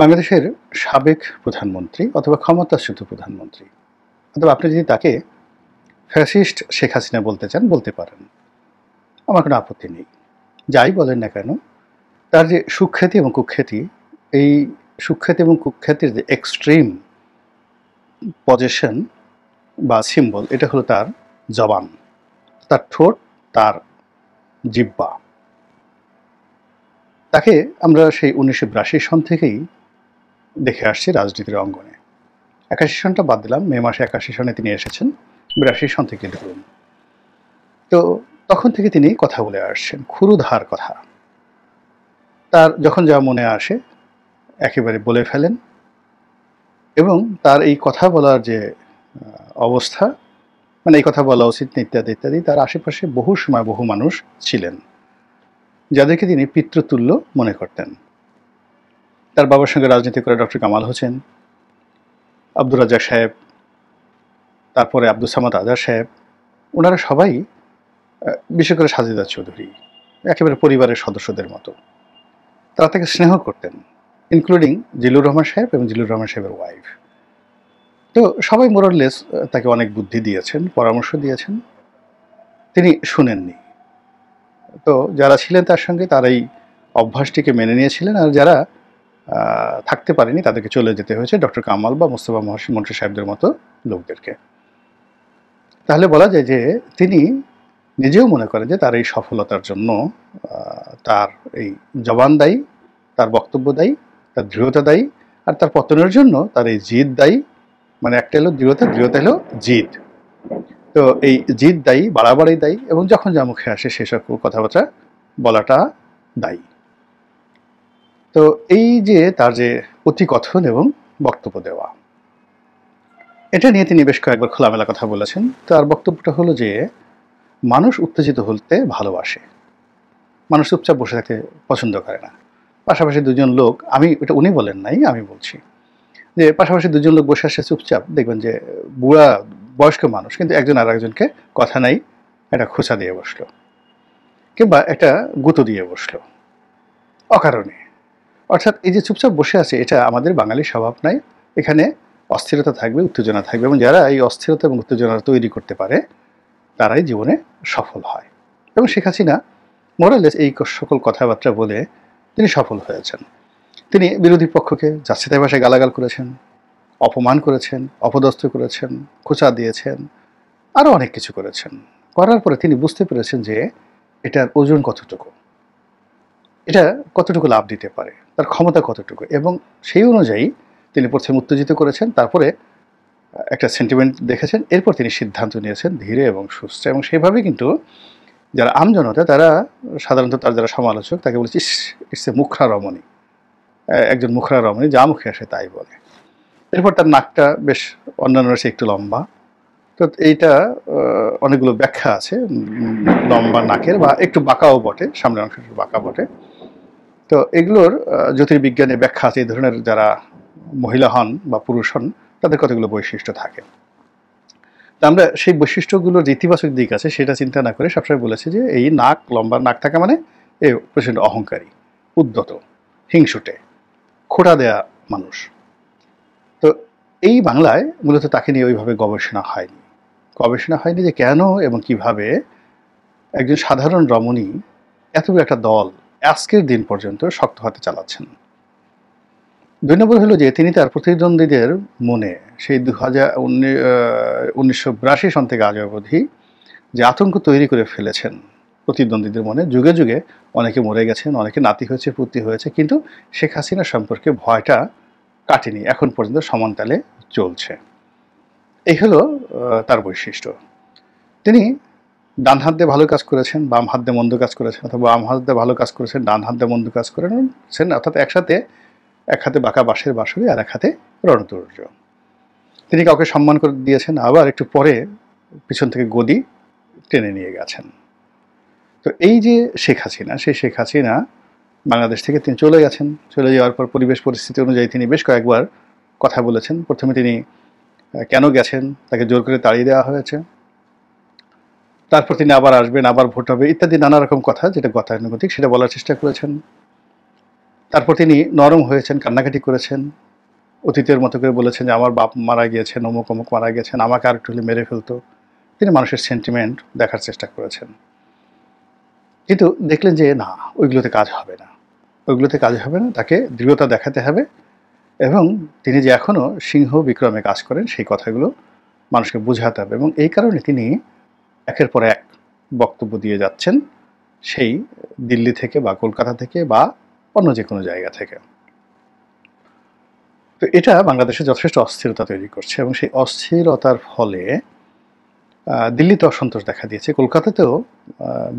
বাংলাদেশের সাবেক প্রধানমন্ত্রী অথবা ক্ষমতাচ্যুত প্রধানমন্ত্রী অথবা আপনি যদি তাকে ফ্যাসিস্ট শেখ হাসিনা বলতে চান বলতে পারেন, আমার কোনো আপত্তি নেই। যাই বলেন না কেন, তার যে সুখ্যাতি এবং কুখ্যাতি, এই সুখ্যাতি এবং কুখ্যাতির যে এক্সট্রিম পজিশন বা সিম্বল, এটা হলো তার জবান, তার ঠোঁট, তার জিহ্বা। তাকে আমরা সেই 1982 সন থেকেই দেখে আসছি রাজনীতির অঙ্গনে। 81 সনটা বাদ দিলাম, মে মাসে 81 সনে তিনি এসেছেন, 82 সন থেকে ধরুন। তো তখন থেকে তিনি কথা বলে আসছেন, ক্ষুরুধার কথা। তার যখন যা মনে আসে একেবারে বলে ফেলেন, এবং তার এই কথা বলার যে অবস্থা, মানে এই কথা বলা উচিত না ইত্যাদি ইত্যাদি, তার আশেপাশে বহু সময় বহু মানুষ ছিলেন যাদেরকে তিনি পিতৃতুল্য মনে করতেন। তার বাবার সঙ্গে রাজনীতি করে ডক্টর কামাল হোসেন, আব্দুর রাজ্জাক সাহেব, তারপরে আব্দুল সামাদ আজাদ সাহেব, ওনারা সবাই, বিশেষ করে সাজেদা চৌধুরী, একেবারে পরিবারের সদস্যদের মতো। তারা তাকে স্নেহ করতেন, ইনক্লুডিং জিল্লুর রহমান সাহেব এবং জিল্লুর রহমান সাহেবের ওয়াইফ। তো সবাই মোরলেস তাকে অনেক বুদ্ধি দিয়েছেন, পরামর্শ দিয়েছেন, তিনি শুনেননি। তো যারা ছিলেন তার সঙ্গে তারা এই অভ্যাসটিকে মেনে নিয়েছিলেন, আর যারা থাকতে পারেনি তাদেরকে চলে যেতে হয়েছে ডক্টর কামাল বা মোস্তফা মহসিন মন্টু সাহেবদের মতো লোকদেরকে। তাহলে বলা যায় যে তিনি নিজেও মনে করেন যে তার এই সফলতার জন্য তার এই জবান দায়ী, তার বক্তব্য দায়ী, তার দৃঢ়তা দায়ী, আর তার পতনের জন্য তার এই জিদ দায়ী। মানে একটা হলো দৃঢ়তা, দৃঢ়তা হলো জিদ। তো এই জিদ দায়ী, বাড়াবাড়ি দায়ী, এবং যখন যা মুখে আসে সেসব কথাবার্তা বলাটা দায়ী। তো এই যে তার যে অতিকথন এবং বক্তব্য দেওয়া, এটা নিয়ে তিনি বেশ কয়েকবার খোলামেলা কথা বলেছেন। তার বক্তব্যটা হলো যে মানুষ উত্তেজিত হতে ভালোবাসে, মানুষ চুপচাপ বসে থাকতে পছন্দ করে না। পাশাপাশি দুজন লোক, এটা উনি বলেন নাই, আমি বলছি যে পাশাপাশি দুজন লোক বসে আসে চুপচাপ, দেখবেন যে বুড়া বয়স্ক মানুষ, কিন্তু একজন আর একজনকে কথা নাই একটা খোঁচা দিয়ে বসলো, কিংবা একটা গুঁতো দিয়ে বসলো অকারণে। অর্থাৎ এই যে চুপচাপ বসে আছে, এটা আমাদের বাঙালির স্বভাব নাই। এখানে অস্থিরতা থাকবে, উত্তেজনা থাকবে, এবং যারা এই অস্থিরতা এবং উত্তেজনা তৈরি করতে পারে তারাই জীবনে সফল হয়। এবং শেখ হাসিনা মোরালেস এই সকল কথাবার্তা বলে তিনি সফল হয়েছেন। তিনি বিরোধী পক্ষকে যাচ্ছে তাই ভাষায় গালাগাল করেছেন, অপমান করেছেন, অপদস্থ করেছেন, খোঁচা দিয়েছেন, আরও অনেক কিছু করেছেন। করার পরে তিনি বুঝতে পেরেছেন যে এটার ওজন কতটুকু, এটা কতটুকু লাভ দিতে পারে, তার ক্ষমতা কতটুকু, এবং সেই অনুযায়ী তিনি প্রথমে উত্তেজিত করেছেন, তারপরে একটা সেন্টিমেন্ট দেখেছেন, এরপর তিনি সিদ্ধান্ত নিয়েছেন ধীরে এবং সুস্থ। এবং সেইভাবে কিন্তু যারা আমজনতা, তারা সাধারণত তার যারা সমালোচক তাকে বলেছে ইটস এ মুখরা রমণী, একজন মুখরা রমণী, যা মুখে আসে তাই বলে। এরপর তার নাকটা বেশ অন্যান্য একটু লম্বা। তো এইটা অনেকগুলো ব্যাখ্যা আছে, লম্বা নাকের বা একটু বাঁকাও বটে, সামনের অংশ একটু বাঁকা বটে। তো এগুলোর জ্যোতির্বিজ্ঞানে ব্যাখ্যা আছে, এই ধরনের যারা মহিলা হন বা পুরুষ হন তাদের কতগুলো বৈশিষ্ট্য থাকে। তা আমরা সেই বৈশিষ্ট্যগুলোর যে ইতিবাচক দিক আছে সেটা চিন্তা না করে সবসময় বলেছি যে এই নাক, লম্বা নাক থাকা মানে এ প্রচণ্ড অহংকারী, উদ্যত, হিংসুটে, খোঁটা দেয়া মানুষ। তো এই বাংলায় মূলত তাকে নিয়ে ওইভাবে গবেষণা হয়নি যে কেন এবং কিভাবে একজন সাধারণ রমণী এত বড় একটা দল আজকের দিন পর্যন্ত শক্ত হাতে চালাচ্ছেন। 2 নম্বর হলো যে তিনি তার প্রতিদ্বন্দ্বীদের মনে সেই 1982 সন থেকে আজ অবধি যে আতঙ্ক তৈরি করে ফেলেছেন প্রতিদ্বন্দ্বীদের মনে। যুগে যুগে অনেকে মরে গেছেন, অনেকে নাতি হয়েছে, পুতি হয়েছে, কিন্তু শেখ হাসিনা সম্পর্কে ভয়টা কাটেনি, এখন পর্যন্ত সমান তালে চলছে। এই হলো তার বৈশিষ্ট্য। তিনি ডান হাত দিয়ে ভালো কাজ করেছেন, বাম হাত দিয়ে মন্দ কাজ করেছেন, অথবা বাম হাত দিয়ে ভালো কাজ করেছেন, ডান হাত দিয়ে মন্দ কাজ করেছেন, অর্থাৎ একসাথে, এক হাতে বাঁকা বাঁশের বাঁশরি আর এক হাতে রণতুর্য। তিনি কাউকে সম্মান করে দিয়েছেন, আবার একটু পরে পিছন থেকে গদি টেনে নিয়ে গেছেন। তো এই যে শেখ হাসিনা, সেই শেখ হাসিনা বাংলাদেশ থেকে তিনি চলে গেছেন। চলে যাওয়ার পর পরিবেশ পরিস্থিতি অনুযায়ী তিনি বেশ কয়েকবার কথা বলেছেন। প্রথমে তিনি কেন গেছেন তাকে জোর করে তাড়িয়ে দেওয়া হয়েছে, তারপর তিনি আবার আসবেন, আবার ভোট হবে, ইত্যাদি নানা রকম কথা, যেটা গতানুগতিক, সেটা বলার চেষ্টা করেছেন। তারপর তিনি নরম হয়েছেন, কান্নাকাটি করেছেন, অতীতের মতো করে বলেছেন যে আমার বাপ মারা গিয়েছেন, অমুক অমুক মারা গেছেন, আমাকে আর একটু হলে মেরে ফেলতো। তিনি মানুষের সেন্টিমেন্ট দেখার চেষ্টা করেছেন, কিন্তু দেখলেন যে না, ওইগুলোতে কাজ হবে না, ওইগুলোতে কাজ হবে না, তাকে দৃঢ়তা দেখাতে হবে এবং তিনি যে এখনও সিংহ বিক্রমে কাজ করেন সেই কথাগুলো মানুষকে বোঝাতে হবে। এবং এই কারণে তিনি একের পর এক বক্তব্য দিয়ে যাচ্ছেন, সেই দিল্লি থেকে বা কলকাতা থেকে বা অন্য যে কোনো জায়গা থেকে। তো এটা বাংলাদেশে যথেষ্ট অস্থিরতা তৈরি করছে এবং সেই অস্থিরতার ফলে দিল্লিতে অসন্তোষ দেখা দিয়েছে, কলকাতাতেও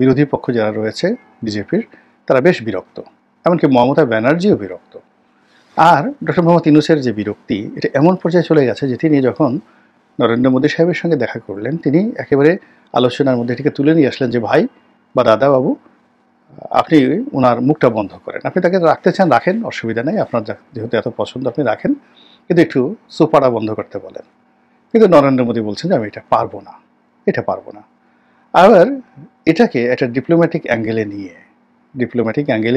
বিরোধী পক্ষ যারা রয়েছে বিজেপির তারা বেশ বিরক্ত, এমনকি মমতা ব্যানার্জিও বিরক্ত। আর ডক্টর মোহাম্মদ ইউনূসের যে বিরক্তি, এটা এমন পর্যায়ে চলে গেছে যে তিনি যখন নরেন্দ্র মোদী সাহেবের সঙ্গে দেখা করলেন, তিনি একেবারে আলোচনার মধ্যে এটিকে তুলে নিয়ে আসলেন যে ভাই বা দাদা বাবু, আপনি ওনার মুখটা বন্ধ করেন, আপনি তাকে রাখতে চান রাখেন, অসুবিধা নেই, আপনার যেহেতু এত পছন্দ আপনি রাখেন, কিন্তু একটু সুপারা বন্ধ করতে বলেন। কিন্তু নরেন্দ্র মোদী বলছেন যে আমি এটা পারবো না, এটা পারবো না। আবার এটাকে একটা ডিপ্লোম্যাটিক অ্যাঙ্গেলে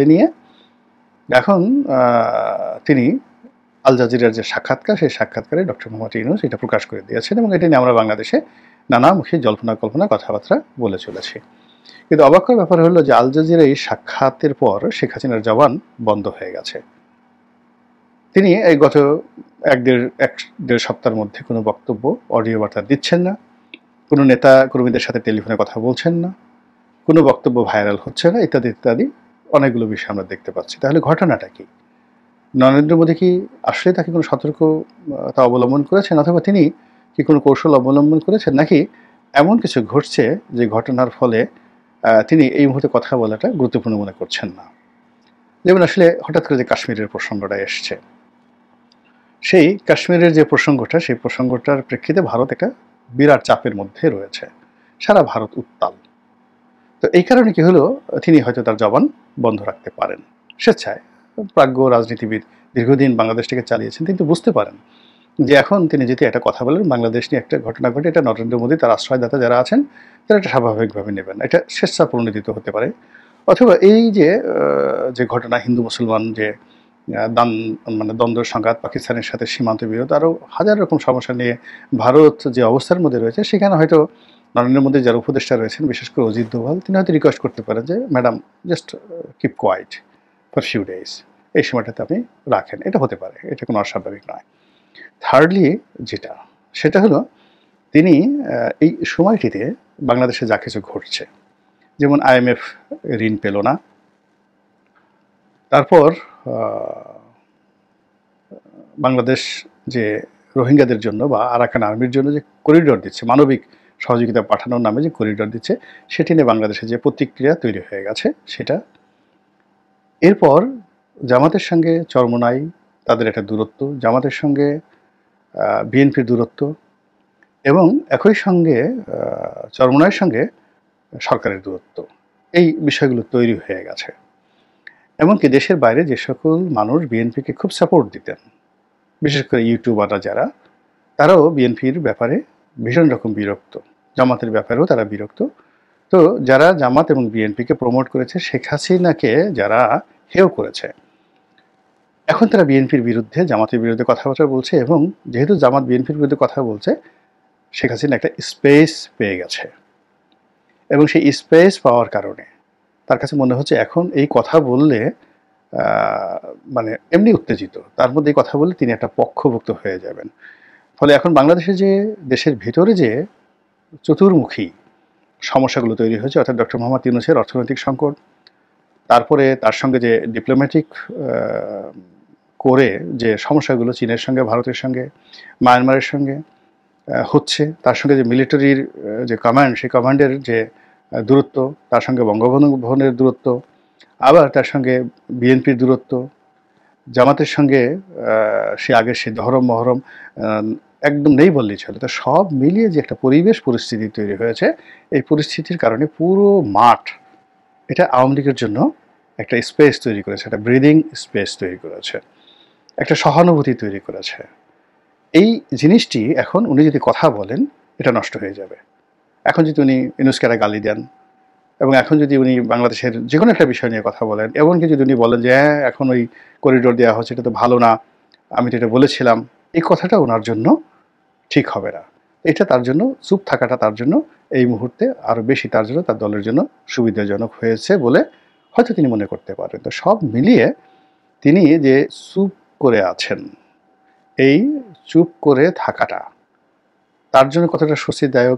নিয়ে এখন তিনি আল জাজিরার যে সাক্ষাৎকার, সেই সাক্ষাৎকারে ডক্টর মোহাম্মদ ইউনূস এটা প্রকাশ করে দিয়েছেন এবং এটা নিয়ে আমরা বাংলাদেশে নানামুখী জল্পনা কল্পনা কথাবার্তা বলে চলেছি। কিন্তু অবাক ব্যাপার হলো যে আল জাজিরা এই সাক্ষাতের পর শেখ হাসিনার জবান বন্ধ হয়ে গেছে। তিনি এই গত এক দেড় সপ্তাহের মধ্যে কোনো বক্তব্য, অডিও বার্তা দিচ্ছেন না, কোনো নেতা কর্মীদের সাথে টেলিফোনে কথা বলছেন না, কোনো বক্তব্য ভাইরাল হচ্ছে না, ইত্যাদি ইত্যাদি অনেকগুলো বিষয় আমরা দেখতে পাচ্ছি। তাহলে ঘটনাটা কি? নরেন্দ্র মোদী কি আসলে তাকে কোনো সতর্কতা অবলম্বন করেছেন, অথবা তিনি কি কোনো কৌশল অবলম্বন করেছেন, নাকি এমন কিছু ঘটছে যে ঘটনার ফলে তিনি এই মুহূর্তে কথা বলাটা গুরুত্বপূর্ণ মনে করছেন না? যেমন আসলে হঠাৎ করে যে কাশ্মীরের প্রসঙ্গটা এসছে, সেই কাশ্মীরের যে প্রসঙ্গটা, সেই প্রসঙ্গটার প্রেক্ষিতে ভারত একটা বিরাট চাপের মধ্যে রয়েছে, সারা ভারত উত্তাল। তো এই কারণে কি হলো, তিনি হয়তো তার জবান বন্ধ রাখতে পারেন স্বেচ্ছায়। প্রাজ্ঞ রাজনীতিবিদ, দীর্ঘদিন বাংলাদেশ থেকে চালিয়েছেন, কিন্তু বুঝতে পারেন যে এখন তিনি যদি একটা কথা বলেন, বাংলাদেশ নিয়ে একটা ঘটনা ঘটে, এটা নরেন্দ্র মোদী তার আশ্রয়দাতা যারা আছেন তারা এটা স্বাভাবিকভাবে নেবেন, এটা স্বেচ্ছা পরিণত হতে পারে। অথবা এই যে ঘটনা, হিন্দু মুসলমান যে দ্বন্দ্ব সংঘাত, পাকিস্তানের সাথে সীমান্ত বিরোধ, আরও হাজার রকম সমস্যা নিয়ে ভারত যে অবস্থার মধ্যে রয়েছে, সেখানে হয়তো নরেন্দ্র মোদী যারা উপদেষ্টা রয়েছেন, বিশেষ করে অজিত দোভাল, তিনি হয়তো রিকোয়েস্ট করতে পারেন যে madam just keep quiet for few days, এই সময়টাতে আপনি রাখেন, এটা হতে পারে, এটা কোনো অস্বাভাবিক নয়। থার্ডলি সেটা হলো তিনি এই সময়টিতে বাংলাদেশে যা কিছু ঘটছে, যেমন IMF ঋণ পেল না, তারপর বাংলাদেশ যে রোহিঙ্গাদের জন্য বা আরাকান আর্মির জন্য যে করিডোর দিচ্ছে, মানবিক সহযোগিতা পাঠানোর নামে যে করিডোর দিচ্ছে, সেটি নিয়ে বাংলাদেশে যে প্রতিক্রিয়া তৈরি হয়ে গেছে সেটা। এরপর জামাতের সঙ্গে চরমোনাই, তাদের একটা দূরত্ব, জামাতের সঙ্গে বিএনপির দূরত্ব, এবং একই সঙ্গে চরমোনাইয়ের সঙ্গে সরকারের দূরত্ব, এই বিষয়গুলো তৈরি হয়ে গেছে। এমনকি দেশের বাইরে যে সকল মানুষ বিএনপিকে খুব সাপোর্ট দিতেন, বিশেষ করে ইউটিউবাররা যারা, তারাও বিএনপির ব্যাপারে ভীষণ রকম বিরক্ত, জামাতের ব্যাপারেও তারা বিরক্ত। তো যারা জামাত এবং বিএনপিকে প্রমোট করেছে, শেখ হাসিনাকে যারা হেয় করেছে, এখন তারা বিএনপির বিরুদ্ধে, জামাতের বিরুদ্ধে কথাবার্তা বলছে, এবং যেহেতু জামাত বিএনপির বিরুদ্ধে কথা বলছে, শেখ হাসিনা একটা স্পেস পেয়ে গেছে, এবং সেই স্পেস পাওয়ার কারণে তার কাছে মনে হচ্ছে এখন এই কথা বললে, মানে এমনি উত্তেজিত, তার মধ্যে এই কথা বললে তিনি একটা পক্ষভুক্ত হয়ে যাবেন। ফলে এখন বাংলাদেশে যে দেশের ভিতরে যে চতুর্মুখী সমস্যাগুলো তৈরি হয়েছে, অর্থাৎ ডক্টর মোহাম্মদ ইউনূসের অর্থনৈতিক সংকট, তারপরে তার সঙ্গে যে ডিপ্লোম্যাটিক করে যে সমস্যাগুলো চীনের সঙ্গে, ভারতের সঙ্গে, মায়ানমারের সঙ্গে হচ্ছে, তার সঙ্গে যে মিলিটারির যে কমান্ড, সেই কমান্ডের যে দূরত্ব, তার সঙ্গে বঙ্গবন্ধু ভবনের দূরত্ব, আবার তার সঙ্গে বিএনপির দূরত্ব, জামাতের সঙ্গে সে আগের সে ধরম মহরম একদম নেই বললেই চলে। তো সব মিলিয়ে যে একটা পরিস্থিতি তৈরি হয়েছে, এই পরিস্থিতির কারণে পুরো মাঠ এটা আওয়ামী লীগের জন্য একটা স্পেস তৈরি করেছে, একটা ব্রিদিং স্পেস তৈরি করেছে, একটা সহানুভূতি তৈরি করেছে। এই জিনিসটি এখন উনি যদি কথা বলেন, এটা নষ্ট হয়ে যাবে। এখন যদি উনি ইউনূসকে গালি দেন, এবং এখন যদি উনি বাংলাদেশের যে কোনো একটা বিষয় নিয়ে কথা বলেন, এমনকি যদি উনি বলেন যে হ্যাঁ এখন ওই করিডোর দেওয়া হচ্ছে এটা তো ভালো না, আমি তো এটা বলেছিলাম, এই কথাটা ওনার জন্য ঠিক হবে না। এটা তার জন্য চুপ থাকাটা তার জন্য এই মুহূর্তে আরও বেশি তার জন্য তার দলের জন্য সুবিধাজনক হয়েছে বলে হয়তো তিনি মনে করতে পারেন। তো সব মিলিয়ে তিনি যে চুপ করে আছেন, এই চুপ করে থাকাটা তার জন্য কতটা স্বস্তিদায়ক